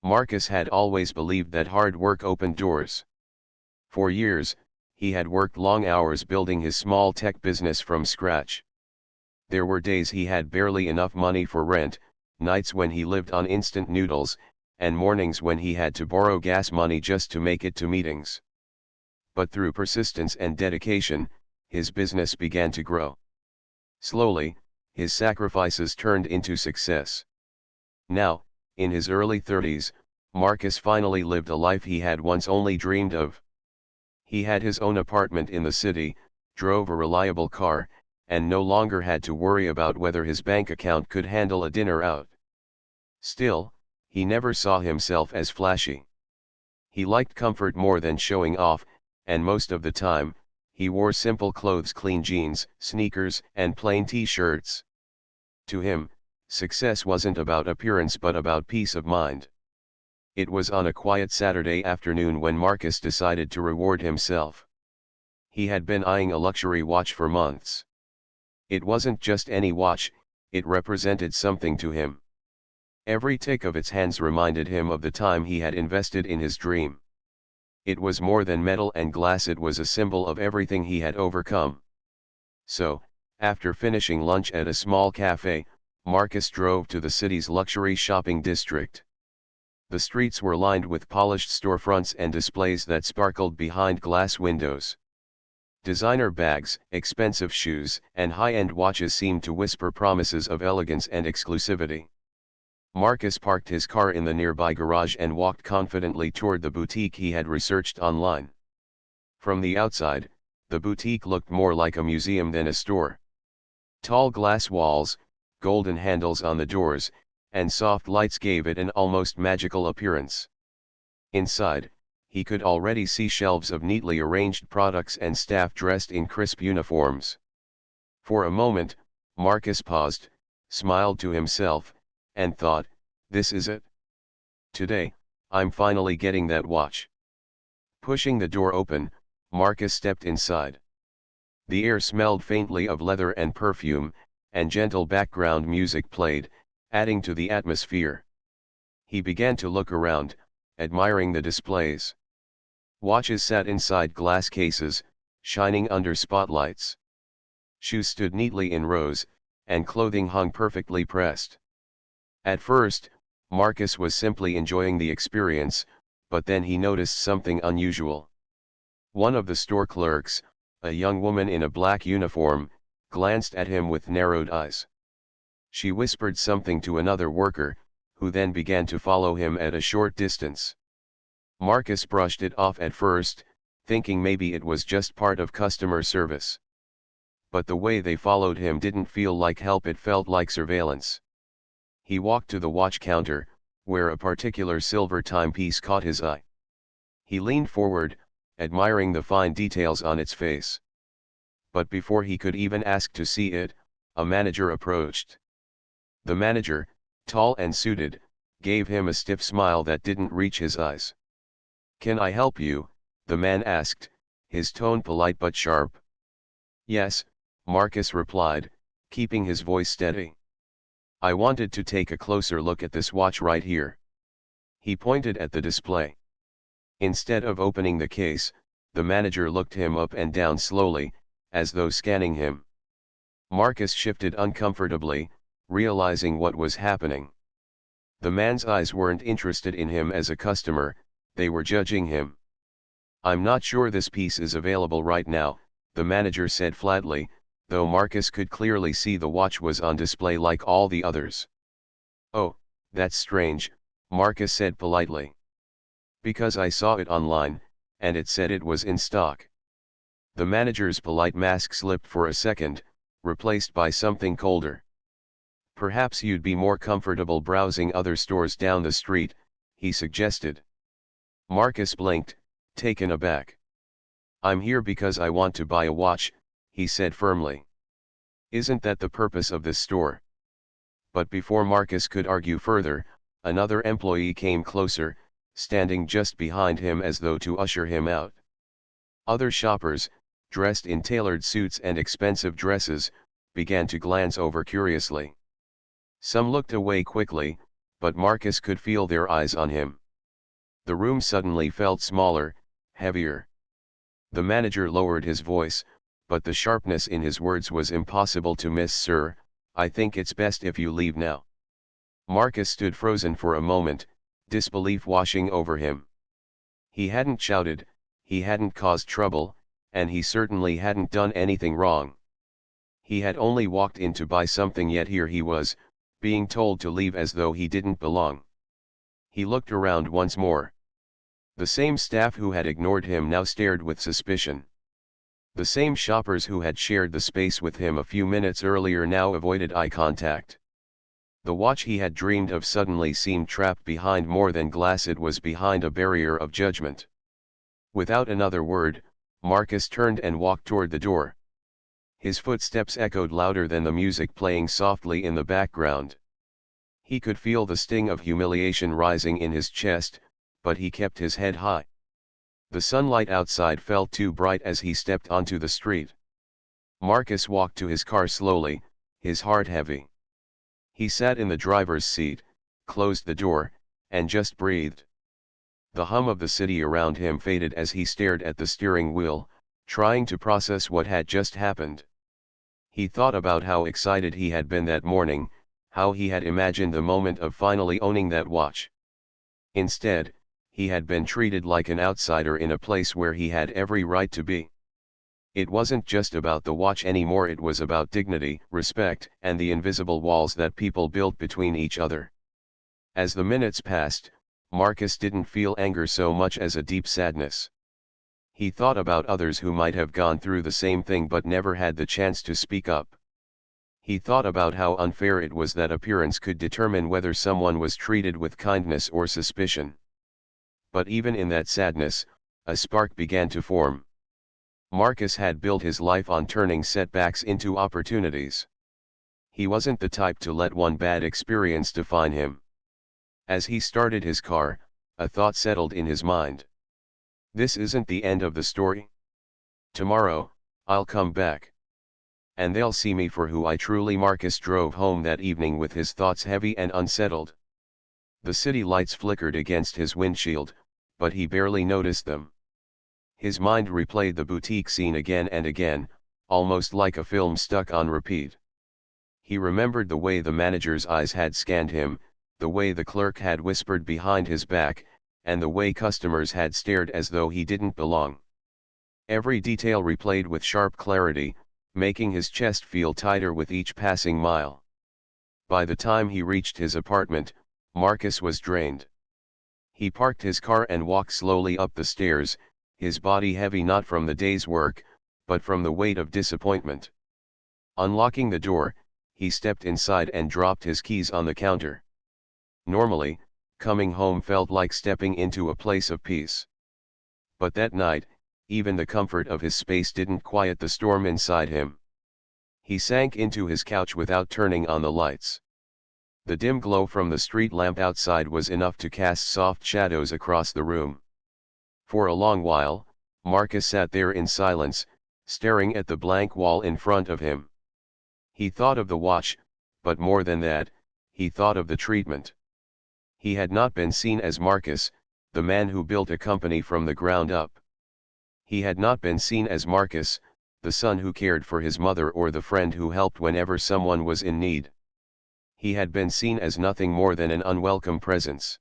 Marcus had always believed that hard work opened doors. For years, he had worked long hours building his small tech business from scratch. There were days he had barely enough money for rent, nights when he lived on instant noodles, and mornings when he had to borrow gas money just to make it to meetings. But through persistence and dedication, his business began to grow. Slowly, his sacrifices turned into success. Now, in his early 30s, Marcus finally lived a life he had once only dreamed of. He had his own apartment in the city, drove a reliable car, and no longer had to worry about whether his bank account could handle a dinner out. Still, he never saw himself as flashy. He liked comfort more than showing off, and most of the time, he wore simple clothes, clean jeans, sneakers, and plain t-shirts. To him, success wasn't about appearance but about peace of mind. It was on a quiet Saturday afternoon when Marcus decided to reward himself. He had been eyeing a luxury watch for months. It wasn't just any watch, it represented something to him. Every tick of its hands reminded him of the time he had invested in his dream. It was more than metal and glass, it was a symbol of everything he had overcome. So, after finishing lunch at a small cafe, Marcus drove to the city's luxury shopping district. The streets were lined with polished storefronts and displays that sparkled behind glass windows. Designer bags, expensive shoes, and high-end watches seemed to whisper promises of elegance and exclusivity. Marcus parked his car in the nearby garage and walked confidently toward the boutique he had researched online. From the outside, the boutique looked more like a museum than a store. Tall glass walls, golden handles on the doors, and soft lights gave it an almost magical appearance. Inside, he could already see shelves of neatly arranged products and staff dressed in crisp uniforms. For a moment, Marcus paused, smiled to himself, and thought, "This is it. Today, I'm finally getting that watch." Pushing the door open, Marcus stepped inside. The air smelled faintly of leather and perfume, and gentle background music played, adding to the atmosphere. He began to look around, admiring the displays. Watches sat inside glass cases, shining under spotlights. Shoes stood neatly in rows, and clothing hung perfectly pressed. At first, Marcus was simply enjoying the experience, but then he noticed something unusual. One of the store clerks, a young woman in a black uniform, glanced at him with narrowed eyes. She whispered something to another worker, who then began to follow him at a short distance. Marcus brushed it off at first, thinking maybe it was just part of customer service. But the way they followed him didn't feel like help, it felt like surveillance. He walked to the watch counter, where a particular silver timepiece caught his eye. He leaned forward, admiring the fine details on its face. But before he could even ask to see it, a manager approached. The manager, tall and suited, gave him a stiff smile that didn't reach his eyes. "Can I help you?" the man asked, his tone polite but sharp. "Yes," Marcus replied, keeping his voice steady. "I wanted to take a closer look at this watch right here." He pointed at the display. Instead of opening the case, the manager looked him up and down slowly, as though scanning him. Marcus shifted uncomfortably, realizing what was happening. The man's eyes weren't interested in him as a customer, they were judging him. "I'm not sure this piece is available right now," the manager said flatly, though Marcus could clearly see the watch was on display like all the others. "Oh, that's strange," Marcus said politely. "Because I saw it online, and it said it was in stock." The manager's polite mask slipped for a second, replaced by something colder. "Perhaps you'd be more comfortable browsing other stores down the street," he suggested. Marcus blinked, taken aback. "I'm here because I want to buy a watch," he said firmly. "Isn't that the purpose of this store?" But before Marcus could argue further, another employee came closer, standing just behind him as though to usher him out. Other shoppers, dressed in tailored suits and expensive dresses, began to glance over curiously. Some looked away quickly, but Marcus could feel their eyes on him. The room suddenly felt smaller, heavier. The manager lowered his voice, but the sharpness in his words was impossible to miss. "Sir, I think it's best if you leave now." Marcus stood frozen for a moment, disbelief washing over him. He hadn't shouted, he hadn't caused trouble, and he certainly hadn't done anything wrong. He had only walked in to buy something, yet here he was, being told to leave as though he didn't belong. He looked around once more. The same staff who had ignored him now stared with suspicion. The same shoppers who had shared the space with him a few minutes earlier now avoided eye contact. The watch he had dreamed of suddenly seemed trapped behind more than glass. It was behind a barrier of judgment. Without another word, Marcus turned and walked toward the door. His footsteps echoed louder than the music playing softly in the background. He could feel the sting of humiliation rising in his chest, but he kept his head high. The sunlight outside felt too bright as he stepped onto the street. Marcus walked to his car slowly, his heart heavy. He sat in the driver's seat, closed the door, and just breathed. The hum of the city around him faded as he stared at the steering wheel, trying to process what had just happened. He thought about how excited he had been that morning, how he had imagined the moment of finally owning that watch. Instead, he had been treated like an outsider in a place where he had every right to be. It wasn't just about the watch anymore, it was about dignity, respect, and the invisible walls that people built between each other. As the minutes passed, Marcus didn't feel anger so much as a deep sadness. He thought about others who might have gone through the same thing but never had the chance to speak up. He thought about how unfair it was that appearance could determine whether someone was treated with kindness or suspicion. But even in that sadness, a spark began to form. Marcus had built his life on turning setbacks into opportunities. He wasn't the type to let one bad experience define him. As he started his car, a thought settled in his mind. This isn't the end of the story. Tomorrow, I'll come back. And they'll see me for who I truly. Marcus drove home that evening with his thoughts heavy and unsettled. The city lights flickered against his windshield, but he barely noticed them. His mind replayed the boutique scene again and again, almost like a film stuck on repeat. He remembered the way the manager's eyes had scanned him, the way the clerk had whispered behind his back, and the way customers had stared as though he didn't belong. Every detail replayed with sharp clarity, making his chest feel tighter with each passing mile. By the time he reached his apartment, Marcus was drained. He parked his car and walked slowly up the stairs, his body heavy not from the day's work, but from the weight of disappointment. Unlocking the door, he stepped inside and dropped his keys on the counter. Normally, coming home felt like stepping into a place of peace. But that night, even the comfort of his space didn't quiet the storm inside him. He sank into his couch without turning on the lights. The dim glow from the street lamp outside was enough to cast soft shadows across the room. For a long while, Marcus sat there in silence, staring at the blank wall in front of him. He thought of the watch, but more than that, he thought of the treatment. He had not been seen as Marcus, the man who built a company from the ground up. He had not been seen as Marcus, the son who cared for his mother or the friend who helped whenever someone was in need. He had been seen as nothing more than an unwelcome presence.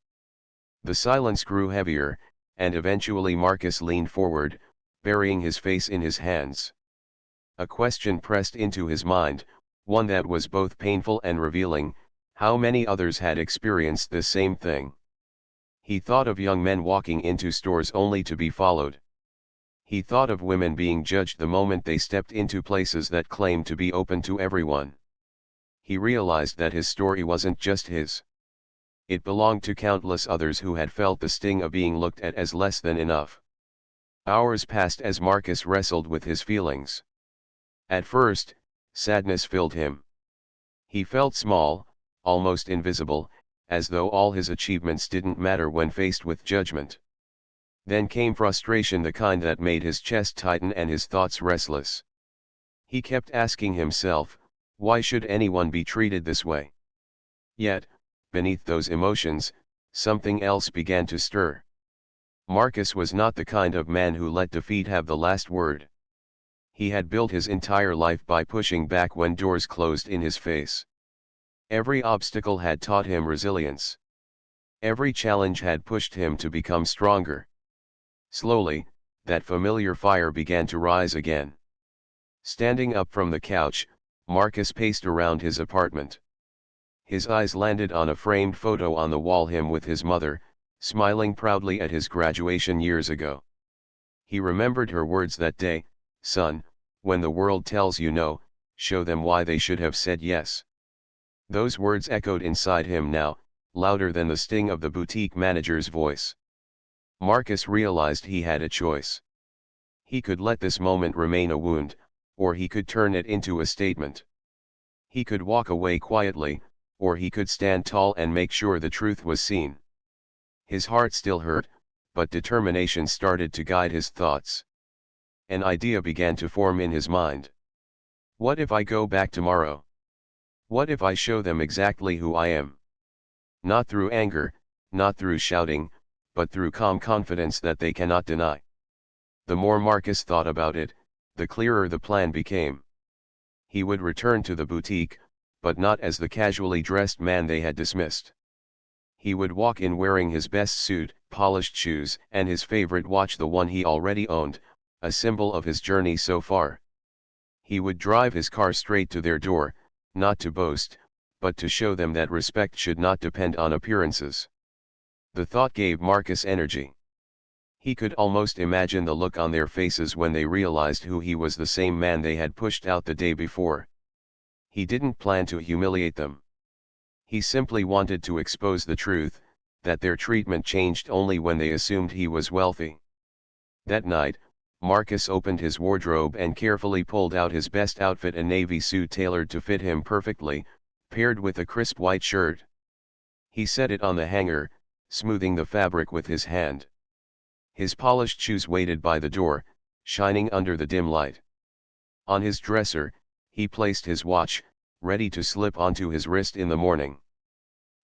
The silence grew heavier, and eventually Marcus leaned forward, burying his face in his hands. A question pressed into his mind, one that was both painful and revealing: how many others had experienced this same thing? He thought of young men walking into stores only to be followed. He thought of women being judged the moment they stepped into places that claimed to be open to everyone. He realized that his story wasn't just his. It belonged to countless others who had felt the sting of being looked at as less than enough. Hours passed as Marcus wrestled with his feelings. At first, sadness filled him. He felt small, almost invisible, as though all his achievements didn't matter when faced with judgment. Then came frustration, the kind that made his chest tighten and his thoughts restless. He kept asking himself, why should anyone be treated this way? Yet, beneath those emotions, something else began to stir. Marcus was not the kind of man who let defeat have the last word. He had built his entire life by pushing back when doors closed in his face. Every obstacle had taught him resilience. Every challenge had pushed him to become stronger. Slowly, that familiar fire began to rise again. Standing up from the couch, Marcus paced around his apartment. His eyes landed on a framed photo on the wall, him with his mother, smiling proudly at his graduation years ago. He remembered her words that day, "Son, when the world tells you no, show them why they should have said yes." Those words echoed inside him now, louder than the sting of the boutique manager's voice. Marcus realized he had a choice. He could let this moment remain a wound, or he could turn it into a statement. He could walk away quietly, or he could stand tall and make sure the truth was seen. His heart still hurt, but determination started to guide his thoughts. An idea began to form in his mind. What if I go back tomorrow? What if I show them exactly who I am? Not through anger, not through shouting, but through calm confidence that they cannot deny. The more Marcus thought about it, the clearer the plan became. He would return to the boutique, but not as the casually dressed man they had dismissed. He would walk in wearing his best suit, polished shoes, and his favorite watch, the one he already owned, a symbol of his journey so far. He would drive his car straight to their door, not to boast, but to show them that respect should not depend on appearances. The thought gave Marcus energy. He could almost imagine the look on their faces when they realized who he was, the same man they had pushed out the day before. He didn't plan to humiliate them. He simply wanted to expose the truth, that their treatment changed only when they assumed he was wealthy. That night, Marcus opened his wardrobe and carefully pulled out his best outfit, a navy suit tailored to fit him perfectly, paired with a crisp white shirt. He set it on the hanger, smoothing the fabric with his hand. His polished shoes waited by the door, shining under the dim light. On his dresser, he placed his watch, ready to slip onto his wrist in the morning.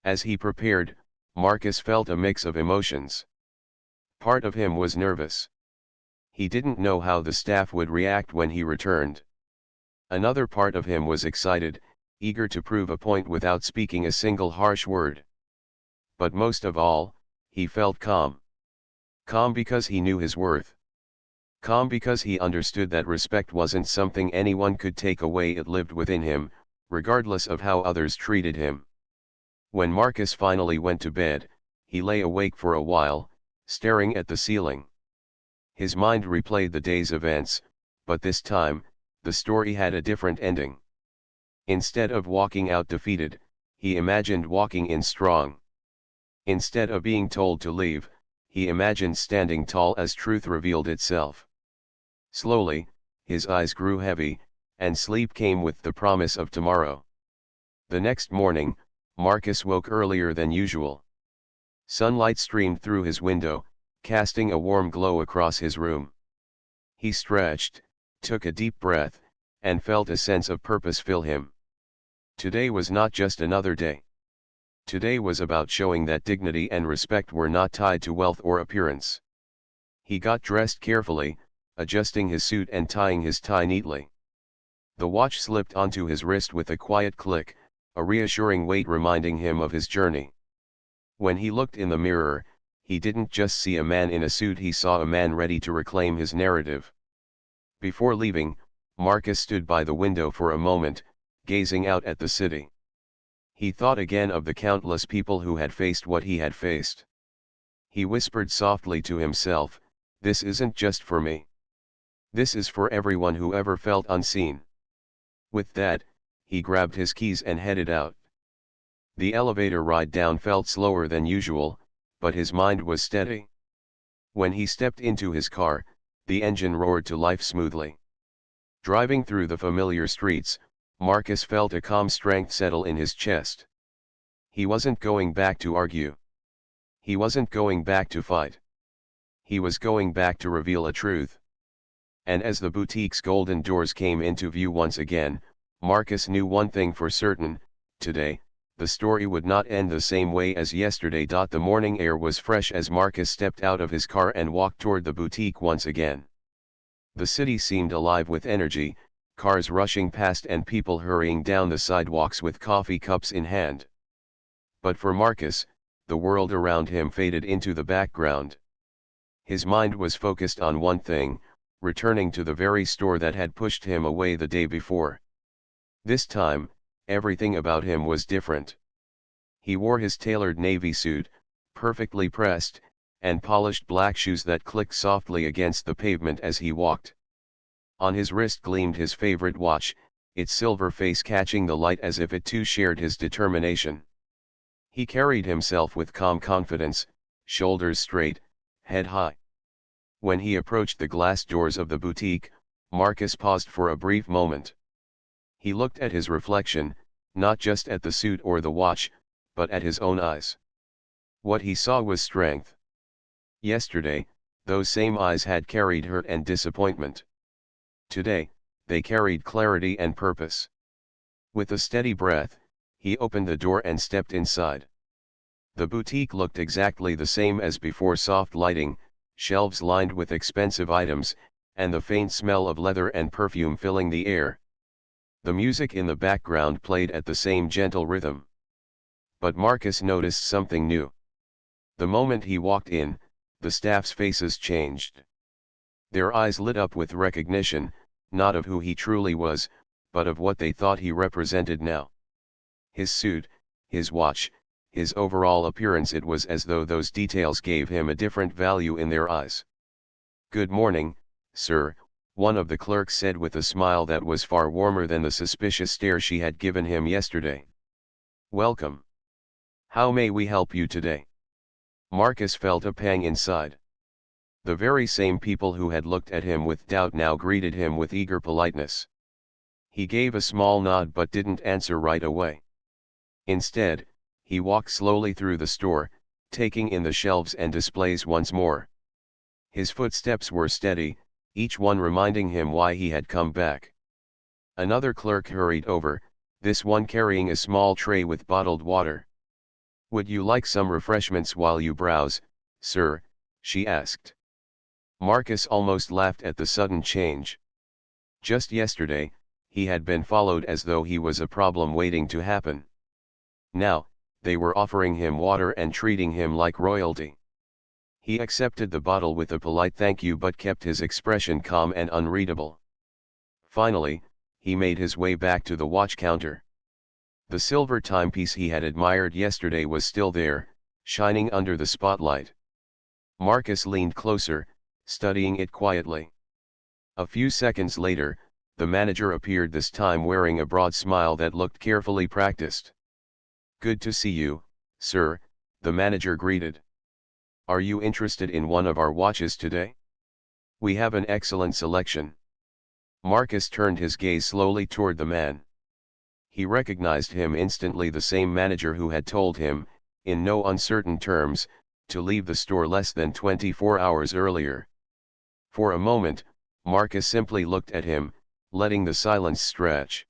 As he prepared, Marcus felt a mix of emotions. Part of him was nervous. He didn't know how the staff would react when he returned. Another part of him was excited, eager to prove a point without speaking a single harsh word. But most of all, he felt calm. Calm because he knew his worth. Calm because he understood that respect wasn't something anyone could take away, it lived within him, regardless of how others treated him. When Marcus finally went to bed, he lay awake for a while, staring at the ceiling. His mind replayed the day's events, but this time, the story had a different ending. Instead of walking out defeated, he imagined walking in strong. Instead of being told to leave, he imagined standing tall as truth revealed itself. Slowly, his eyes grew heavy, and sleep came with the promise of tomorrow. The next morning, Marcus woke earlier than usual. Sunlight streamed through his window, casting a warm glow across his room. He stretched, took a deep breath, and felt a sense of purpose fill him. Today was not just another day. Today was about showing that dignity and respect were not tied to wealth or appearance. He got dressed carefully, adjusting his suit and tying his tie neatly. The watch slipped onto his wrist with a quiet click, a reassuring weight reminding him of his journey. When he looked in the mirror, he didn't just see a man in a suit, he saw a man ready to reclaim his narrative. Before leaving, Marcus stood by the window for a moment, gazing out at the city. He thought again of the countless people who had faced what he had faced. He whispered softly to himself, "This isn't just for me. This is for everyone who ever felt unseen." With that, he grabbed his keys and headed out. The elevator ride down felt slower than usual, but his mind was steady. When he stepped into his car, the engine roared to life smoothly. Driving through the familiar streets, Marcus felt a calm strength settle in his chest. He wasn't going back to argue. He wasn't going back to fight. He was going back to reveal a truth. And as the boutique's golden doors came into view once again, Marcus knew one thing for certain: today, the story would not end the same way as yesterday. The morning air was fresh as Marcus stepped out of his car and walked toward the boutique once again. The city seemed alive with energy, cars rushing past and people hurrying down the sidewalks with coffee cups in hand. But for Marcus, the world around him faded into the background. His mind was focused on one thing: returning to the very store that had pushed him away the day before. This time, everything about him was different. He wore his tailored navy suit, perfectly pressed, and polished black shoes that clicked softly against the pavement as he walked. On his wrist gleamed his favorite watch, its silver face catching the light as if it too shared his determination. He carried himself with calm confidence, shoulders straight, head high. When he approached the glass doors of the boutique, Marcus paused for a brief moment. He looked at his reflection, not just at the suit or the watch, but at his own eyes. What he saw was strength. Yesterday, those same eyes had carried hurt and disappointment. Today, they carried clarity and purpose. With a steady breath, he opened the door and stepped inside. The boutique looked exactly the same as before: soft lighting, shelves lined with expensive items, and the faint smell of leather and perfume filling the air. The music in the background played at the same gentle rhythm. But Marcus noticed something new. The moment he walked in, the staff's faces changed. Their eyes lit up with recognition, not of who he truly was, but of what they thought he represented now. His suit, his watch, his overall appearance, it was as though those details gave him a different value in their eyes. "Good morning, sir," one of the clerks said with a smile that was far warmer than the suspicious stare she had given him yesterday. "Welcome. How may we help you today?" Marcus felt a pang inside. The very same people who had looked at him with doubt now greeted him with eager politeness. He gave a small nod but didn't answer right away. Instead, he walked slowly through the store, taking in the shelves and displays once more. His footsteps were steady, each one reminding him why he had come back. Another clerk hurried over, this one carrying a small tray with bottled water. "Would you like some refreshments while you browse, sir?" she asked. Marcus almost laughed at the sudden change. Just yesterday, he had been followed as though he was a problem waiting to happen. Now, they were offering him water and treating him like royalty. He accepted the bottle with a polite thank you but kept his expression calm and unreadable. Finally, he made his way back to the watch counter. The silver timepiece he had admired yesterday was still there, shining under the spotlight. Marcus leaned closer, studying it quietly. A few seconds later, the manager appeared, this time wearing a broad smile that looked carefully practiced. "Good to see you, sir," the manager greeted. "Are you interested in one of our watches today? We have an excellent selection." Marcus turned his gaze slowly toward the man. He recognized him instantly, the same manager who had told him, in no uncertain terms, to leave the store less than 24 hours earlier. For a moment, Marcus simply looked at him, letting the silence stretch.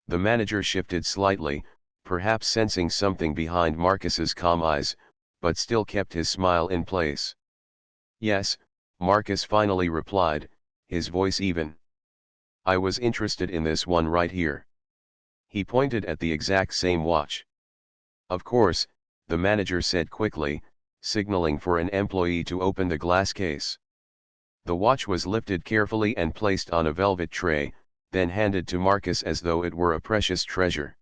The manager shifted slightly, perhaps sensing something behind Marcus's calm eyes, but still kept his smile in place. "Yes," Marcus finally replied, his voice even. "I was interested in this one right here." He pointed at the exact same watch. "Of course," the manager said quickly, signaling for an employee to open the glass case. The watch was lifted carefully and placed on a velvet tray, then handed to Marcus as though it were a precious treasure.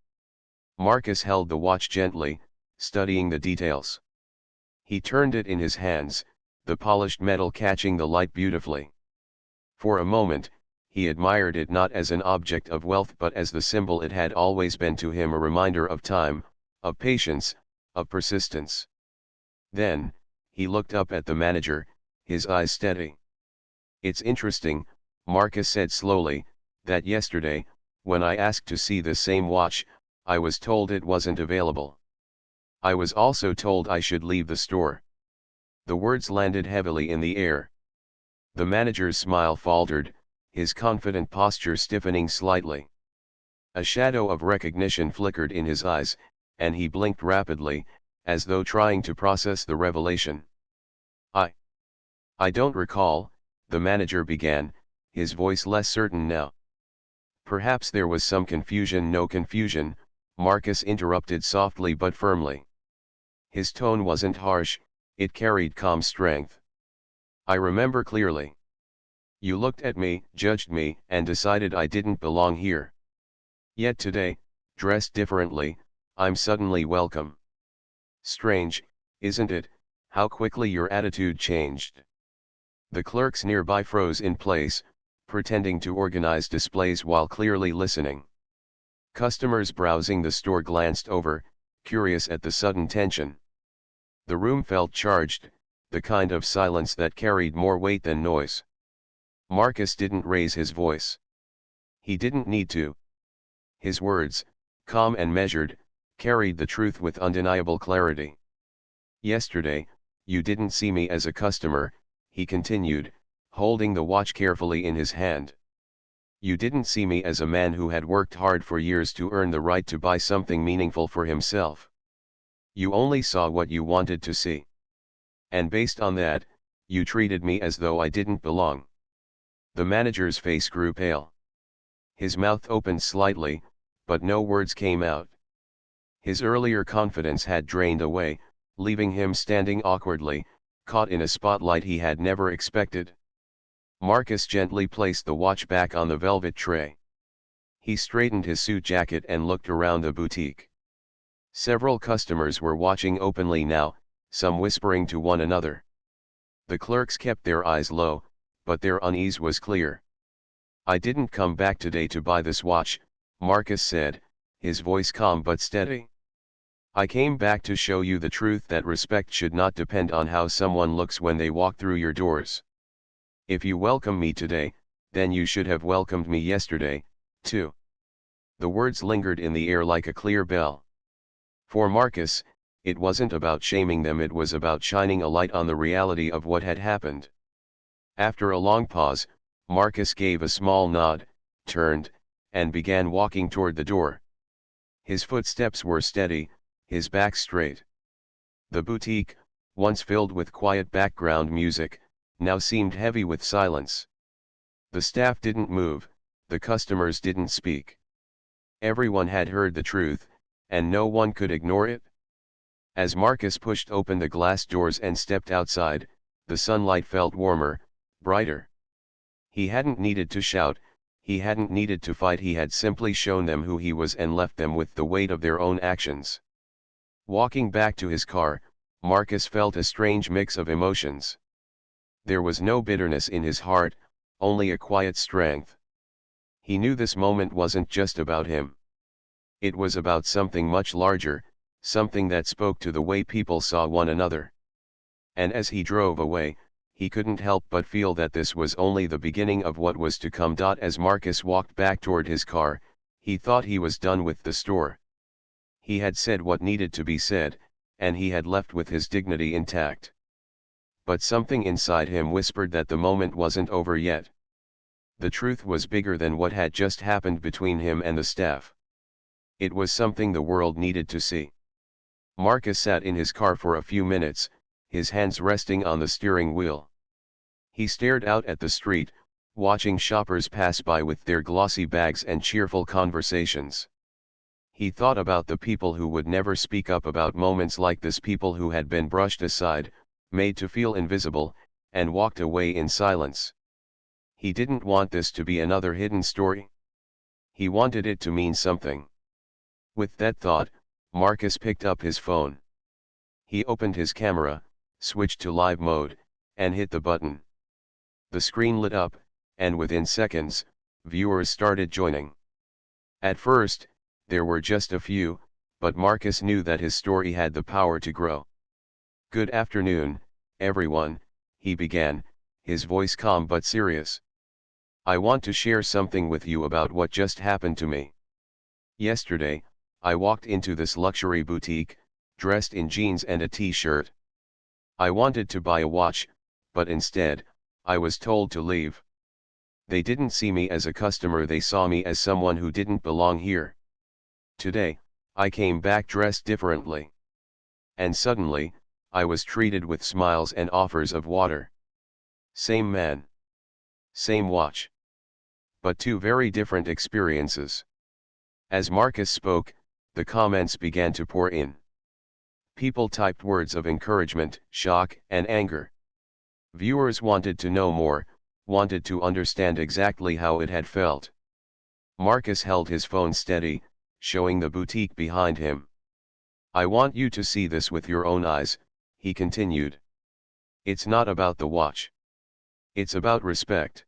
Marcus held the watch gently, studying the details. He turned it in his hands, the polished metal catching the light beautifully. For a moment, he admired it not as an object of wealth but as the symbol it had always been to him, a reminder of time, of patience, of persistence. Then, he looked up at the manager, his eyes steady. "It's interesting," Marcus said slowly, "that yesterday, when I asked to see the same watch, I was told it wasn't available. I was also told I should leave the store." The words landed heavily in the air. The manager's smile faltered, his confident posture stiffening slightly. A shadow of recognition flickered in his eyes, and he blinked rapidly, as though trying to process the revelation. I don't recall, the manager began, his voice less certain now. Perhaps there was some confusion. No confusion, Marcus interrupted softly but firmly. His tone wasn't harsh, it carried calm strength. I remember clearly. You looked at me, judged me, and decided I didn't belong here. Yet today, dressed differently, I'm suddenly welcome. Strange, isn't it, how quickly your attitude changed? The clerks nearby froze in place, pretending to organize displays while clearly listening. Customers browsing the store glanced over, curious at the sudden tension. The room felt charged, the kind of silence that carried more weight than noise. Marcus didn't raise his voice. He didn't need to. His words, calm and measured, carried the truth with undeniable clarity. Yesterday, you didn't see me as a customer, he continued, holding the watch carefully in his hand. You didn't see me as a man who had worked hard for years to earn the right to buy something meaningful for himself. You only saw what you wanted to see. And based on that, you treated me as though I didn't belong. The manager's face grew pale. His mouth opened slightly, but no words came out. His earlier confidence had drained away, leaving him standing awkwardly, caught in a spotlight he had never expected. Marcus gently placed the watch back on the velvet tray. He straightened his suit jacket and looked around the boutique. Several customers were watching openly now, some whispering to one another. The clerks kept their eyes low, but their unease was clear. I didn't come back today to buy this watch, Marcus said, his voice calm but steady. I came back to show you the truth that respect should not depend on how someone looks when they walk through your doors. If you welcome me today, then you should have welcomed me yesterday, too. The words lingered in the air like a clear bell. For Marcus, it wasn't about shaming them, it was about shining a light on the reality of what had happened. After a long pause, Marcus gave a small nod, turned, and began walking toward the door. His footsteps were steady, his back straight. The boutique, once filled with quiet background music, now seemed heavy with silence. The staff didn't move, the customers didn't speak. Everyone had heard the truth, and no one could ignore it. As Marcus pushed open the glass doors and stepped outside, the sunlight felt warmer, brighter. He hadn't needed to shout, he hadn't needed to fight, he had simply shown them who he was and left them with the weight of their own actions. Walking back to his car, Marcus felt a strange mix of emotions. There was no bitterness in his heart, only a quiet strength. He knew this moment wasn't just about him. It was about something much larger, something that spoke to the way people saw one another. And as he drove away, he couldn't help but feel that this was only the beginning of what was to come. As Marcus walked back toward his car, he thought he was done with the store. He had said what needed to be said, and he had left with his dignity intact. But something inside him whispered that the moment wasn't over yet. The truth was bigger than what had just happened between him and the staff. It was something the world needed to see. Marcus sat in his car for a few minutes, his hands resting on the steering wheel. He stared out at the street, watching shoppers pass by with their glossy bags and cheerful conversations. He thought about the people who would never speak up about moments like this, people who had been brushed aside, made to feel invisible, and walked away in silence. He didn't want this to be another hidden story. He wanted it to mean something. With that thought, Marcus picked up his phone. He opened his camera, switched to live mode, and hit the button. The screen lit up, and within seconds, viewers started joining. At first, there were just a few, but Marcus knew that his story had the power to grow. Good afternoon, everyone, he began, his voice calm but serious. I want to share something with you about what just happened to me. Yesterday, I walked into this luxury boutique, dressed in jeans and a t-shirt. I wanted to buy a watch, but instead, I was told to leave. They didn't see me as a customer, they saw me as someone who didn't belong here. Today, I came back dressed differently. And suddenly, I was treated with smiles and offers of water. Same man. Same watch. But two very different experiences. As Marcus spoke, the comments began to pour in. People typed words of encouragement, shock, and anger. Viewers wanted to know more, wanted to understand exactly how it had felt. Marcus held his phone steady, showing the boutique behind him. I want you to see this with your own eyes, he continued. It's not about the watch. It's about respect.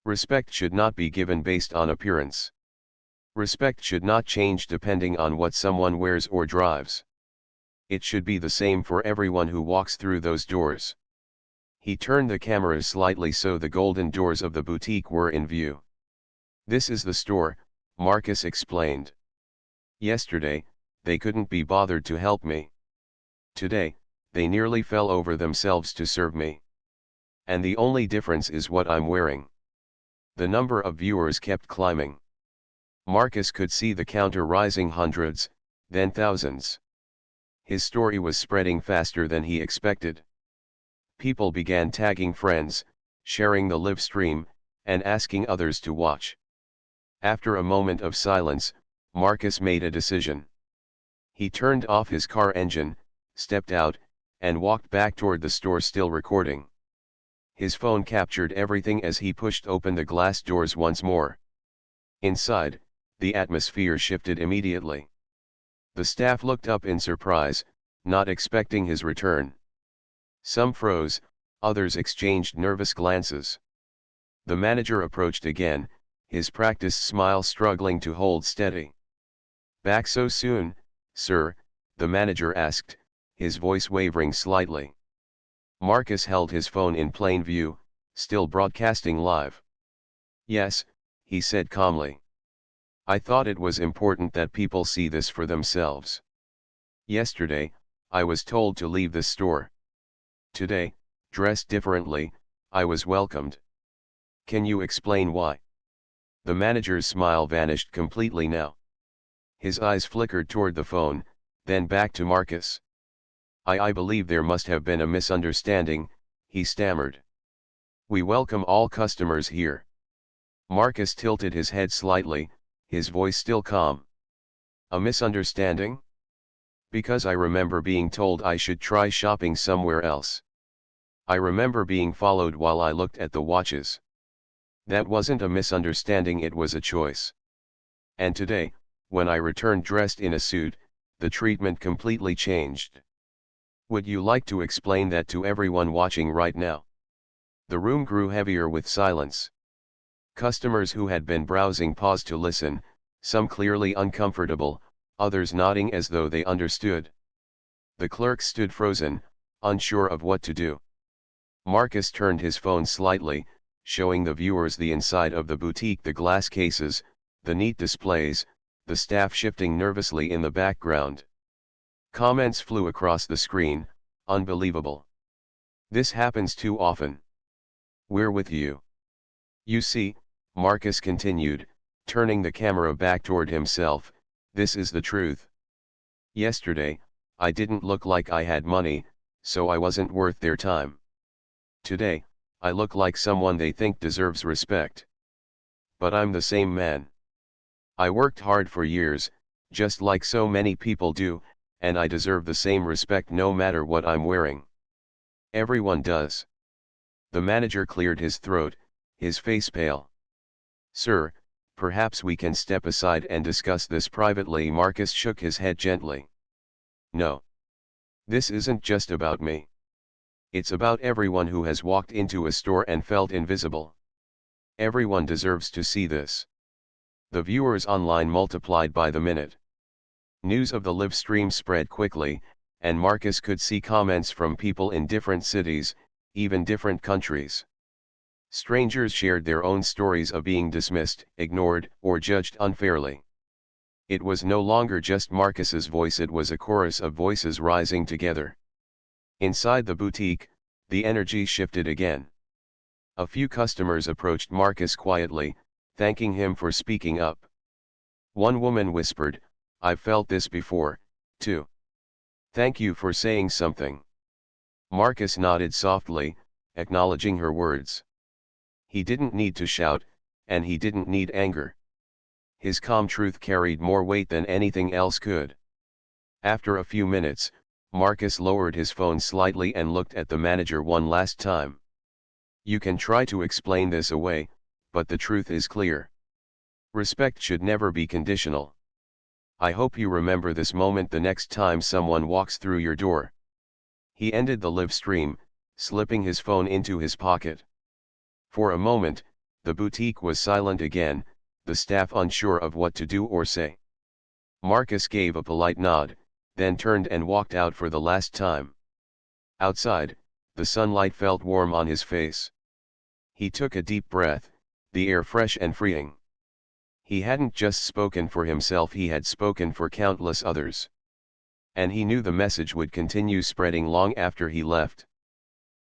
Respect should not be given based on appearance. Respect should not change depending on what someone wears or drives. It should be the same for everyone who walks through those doors. He turned the camera slightly so the golden doors of the boutique were in view. This is the store, Marcus explained. Yesterday, they couldn't be bothered to help me. Today, they nearly fell over themselves to serve me. And the only difference is what I'm wearing. The number of viewers kept climbing. Marcus could see the counter rising hundreds, then thousands. His story was spreading faster than he expected. People began tagging friends, sharing the live stream, and asking others to watch. After a moment of silence, Marcus made a decision. He turned off his car engine, stepped out, and walked back toward the store still recording. His phone captured everything as he pushed open the glass doors once more. Inside, the atmosphere shifted immediately. The staff looked up in surprise, not expecting his return. Some froze, others exchanged nervous glances. The manager approached again, his practiced smile struggling to hold steady. Back so soon, sir? The manager asked, his voice wavering slightly. Marcus held his phone in plain view, still broadcasting live. Yes, he said calmly. I thought it was important that people see this for themselves. Yesterday, I was told to leave the store. Today, dressed differently, I was welcomed. Can you explain why? The manager's smile vanished completely now. His eyes flickered toward the phone, then back to Marcus. I believe there must have been a misunderstanding, he stammered. We welcome all customers here. Marcus tilted his head slightly, his voice still calm. A misunderstanding? Because I remember being told I should try shopping somewhere else. I remember being followed while I looked at the watches. That wasn't a misunderstanding, it was a choice. And today, when I returned dressed in a suit, the treatment completely changed. Would you like to explain that to everyone watching right now? The room grew heavier with silence. Customers who had been browsing paused to listen, some clearly uncomfortable, others nodding as though they understood. The clerk stood frozen, unsure of what to do. Marcus turned his phone slightly, showing the viewers the inside of the boutique, the glass cases, the neat displays, the staff shifting nervously in the background. Comments flew across the screen, unbelievable. This happens too often. We're with you. You see, Marcus continued, turning the camera back toward himself, this is the truth. Yesterday, I didn't look like I had money, so I wasn't worth their time. Today, I look like someone they think deserves respect. But I'm the same man. I worked hard for years, just like so many people do, and I deserve the same respect no matter what I'm wearing. Everyone does. The manager cleared his throat, his face pale. Sir, perhaps we can step aside and discuss this privately. Marcus shook his head gently. No. This isn't just about me. It's about everyone who has walked into a store and felt invisible. Everyone deserves to see this. The viewers online multiplied by the minute. News of the live stream spread quickly, and Marcus could see comments from people in different cities, even different countries. Strangers shared their own stories of being dismissed, ignored, or judged unfairly. It was no longer just Marcus's voice, it was a chorus of voices rising together. Inside the boutique, the energy shifted again. A few customers approached Marcus quietly, thanking him for speaking up. One woman whispered, I've felt this before, too. Thank you for saying something. Marcus nodded softly, acknowledging her words. He didn't need to shout, and he didn't need anger. His calm truth carried more weight than anything else could. After a few minutes, Marcus lowered his phone slightly and looked at the manager one last time. You can try to explain this away, but the truth is clear. Respect should never be conditional. I hope you remember this moment the next time someone walks through your door. He ended the live stream, slipping his phone into his pocket. For a moment, the boutique was silent again, the staff unsure of what to do or say. Marcus gave a polite nod, then turned and walked out for the last time. Outside, the sunlight felt warm on his face. He took a deep breath, the air fresh and freeing. He hadn't just spoken for himself, he had spoken for countless others. And he knew the message would continue spreading long after he left.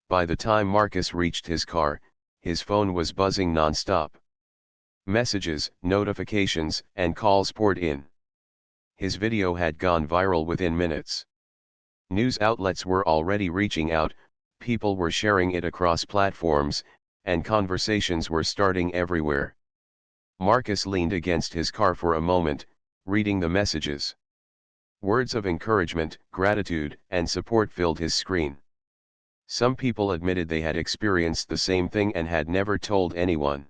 By the time Marcus reached his car, his phone was buzzing non-stop. Messages, notifications, and calls poured in. His video had gone viral within minutes. News outlets were already reaching out, people were sharing it across platforms, and conversations were starting everywhere. Marcus leaned against his car for a moment, reading the messages. Words of encouragement, gratitude, and support filled his screen. Some people admitted they had experienced the same thing and had never told anyone.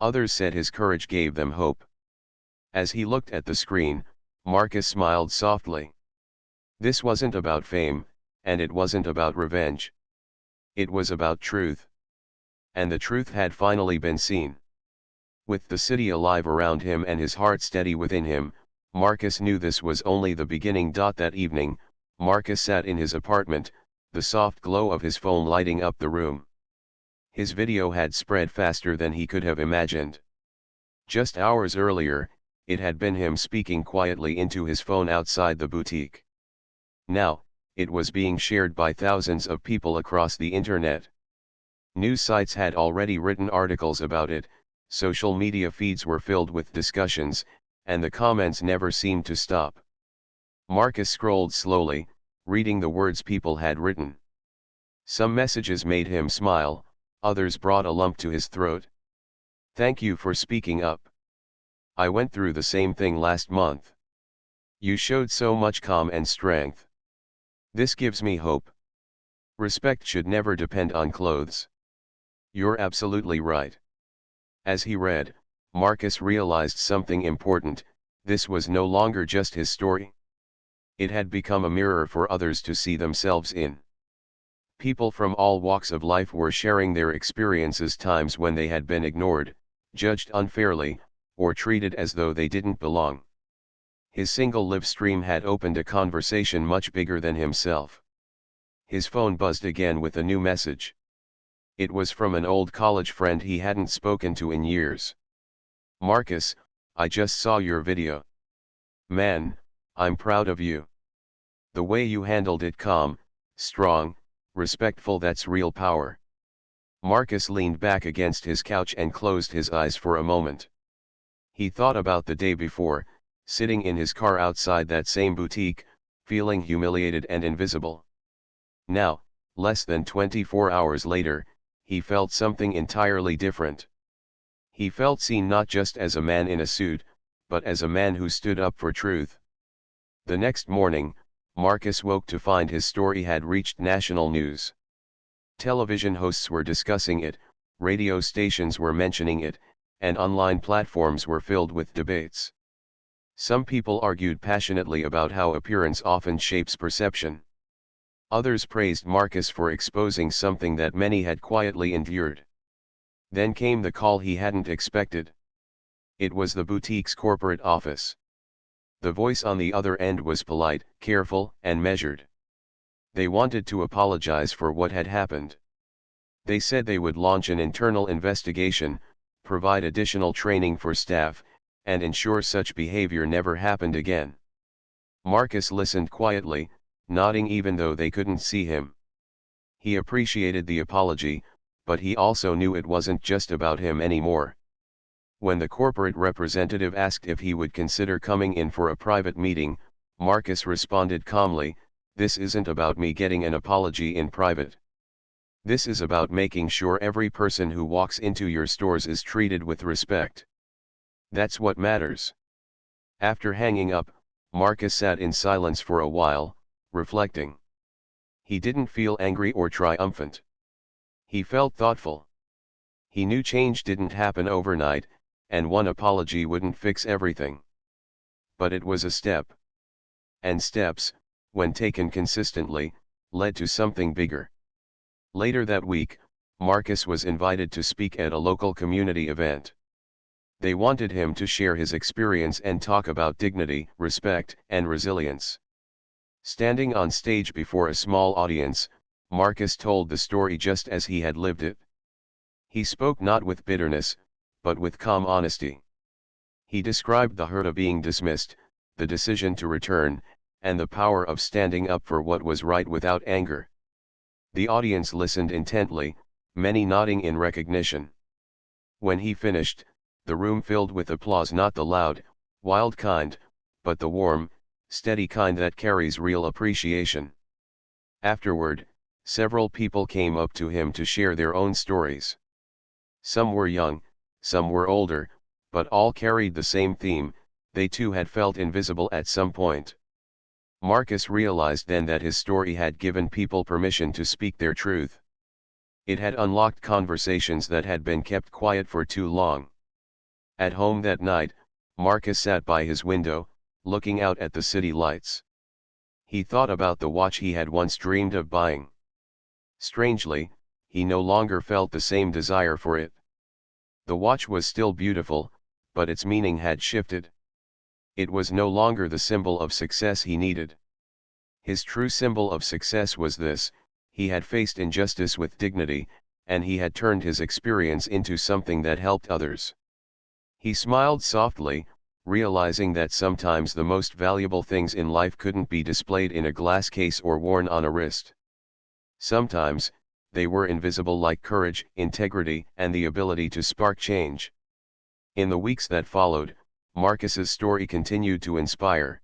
Others said his courage gave them hope. As he looked at the screen, Marcus smiled softly. This wasn't about fame, and it wasn't about revenge. It was about truth. And the truth had finally been seen. With the city alive around him and his heart steady within him, Marcus knew this was only the beginning. That evening, Marcus sat in his apartment, the soft glow of his phone lighting up the room. His video had spread faster than he could have imagined. Just hours earlier, it had been him speaking quietly into his phone outside the boutique. Now, it was being shared by thousands of people across the internet. News sites had already written articles about it, social media feeds were filled with discussions, and the comments never seemed to stop. Marcus scrolled slowly, reading the words people had written. Some messages made him smile, others brought a lump to his throat. Thank you for speaking up. I went through the same thing last month. You showed so much calm and strength. This gives me hope. Respect should never depend on clothes. You're absolutely right. As he read, Marcus realized something important. This was no longer just his story. It had become a mirror for others to see themselves in. People from all walks of life were sharing their experiences, times when they had been ignored, judged unfairly, or treated as though they didn't belong. His single live stream had opened a conversation much bigger than himself. His phone buzzed again with a new message. It was from an old college friend he hadn't spoken to in years. Marcus, I just saw your video. Man, I'm proud of you. The way you handled it, calm, strong, respectful, that's real power. Marcus leaned back against his couch and closed his eyes for a moment. He thought about the day before, sitting in his car outside that same boutique, feeling humiliated and invisible. Now, less than 24 hours later, he felt something entirely different. He felt seen, not just as a man in a suit, but as a man who stood up for truth. The next morning, Marcus woke to find his story had reached national news. Television hosts were discussing it, radio stations were mentioning it, and online platforms were filled with debates. Some people argued passionately about how appearance often shapes perception. Others praised Marcus for exposing something that many had quietly endured. Then came the call he hadn't expected. It was the boutique's corporate office. The voice on the other end was polite, careful, and measured. They wanted to apologize for what had happened. They said they would launch an internal investigation, provide additional training for staff, and ensure such behavior never happened again. Marcus listened quietly, nodding even though they couldn't see him. He appreciated the apology, but he also knew it wasn't just about him anymore. When the corporate representative asked if he would consider coming in for a private meeting, Marcus responded calmly, "This isn't about me getting an apology in private. This is about making sure every person who walks into your stores is treated with respect. That's what matters." After hanging up, Marcus sat in silence for a while, reflecting. He didn't feel angry or triumphant. He felt thoughtful. He knew change didn't happen overnight, and one apology wouldn't fix everything. But it was a step. And steps, when taken consistently, led to something bigger. Later that week, Marcus was invited to speak at a local community event. They wanted him to share his experience and talk about dignity, respect, and resilience. Standing on stage before a small audience, Marcus told the story just as he had lived it. He spoke not with bitterness, but with calm honesty. He described the hurt of being dismissed, the decision to return, and the power of standing up for what was right without anger. The audience listened intently, many nodding in recognition. When he finished, the room filled with applause, not the loud, wild kind, but the warm, steady kind that carries real appreciation. Afterward, several people came up to him to share their own stories. Some were young, some were older, but all carried the same theme: they too had felt invisible at some point. Marcus realized then that his story had given people permission to speak their truth. It had unlocked conversations that had been kept quiet for too long. At home that night, Marcus sat by his window, looking out at the city lights. He thought about the watch he had once dreamed of buying. Strangely, he no longer felt the same desire for it. The watch was still beautiful, but its meaning had shifted. It was no longer the symbol of success he needed. His true symbol of success was this: he had faced injustice with dignity, and he had turned his experience into something that helped others. He smiled softly, realizing that sometimes the most valuable things in life couldn't be displayed in a glass case or worn on a wrist. Sometimes, they were invisible, like courage, integrity, and the ability to spark change. In the weeks that followed, Marcus's story continued to inspire.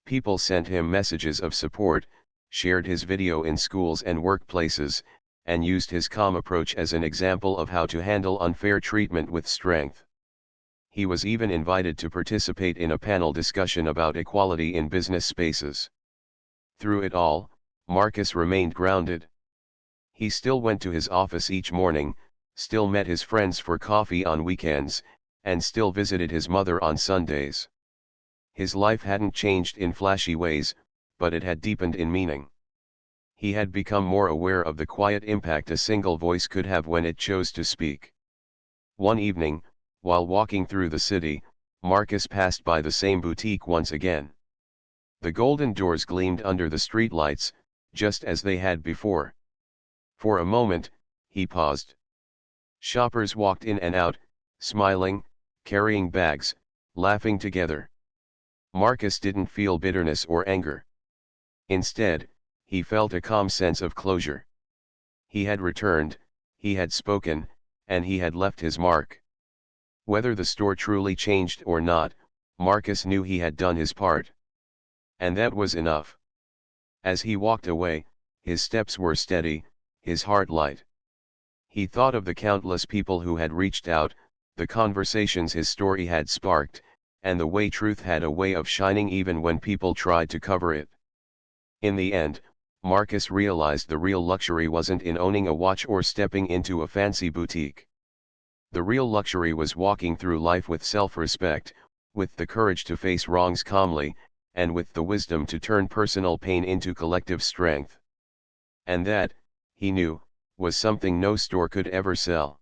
People sent him messages of support, shared his video in schools and workplaces, and used his calm approach as an example of how to handle unfair treatment with strength. He was even invited to participate in a panel discussion about equality in business spaces. Through it all, Marcus remained grounded. He still went to his office each morning, still met his friends for coffee on weekends, and still visited his mother on Sundays. His life hadn't changed in flashy ways, but it had deepened in meaning. He had become more aware of the quiet impact a single voice could have when it chose to speak. One evening, while walking through the city, Marcus passed by the same boutique once again. The golden doors gleamed under the streetlights, just as they had before. For a moment, he paused. Shoppers walked in and out, smiling, carrying bags, laughing together. Marcus didn't feel bitterness or anger. Instead, he felt a calm sense of closure. He had returned, he had spoken, and he had left his mark. Whether the store truly changed or not, Marcus knew he had done his part. And that was enough. As he walked away, his steps were steady, his heart light. He thought of the countless people who had reached out, the conversations his story had sparked, and the way truth had a way of shining even when people tried to cover it. In the end, Marcus realized the real luxury wasn't in owning a watch or stepping into a fancy boutique. The real luxury was walking through life with self-respect, with the courage to face wrongs calmly, and with the wisdom to turn personal pain into collective strength. And that, he knew, was something no store could ever sell.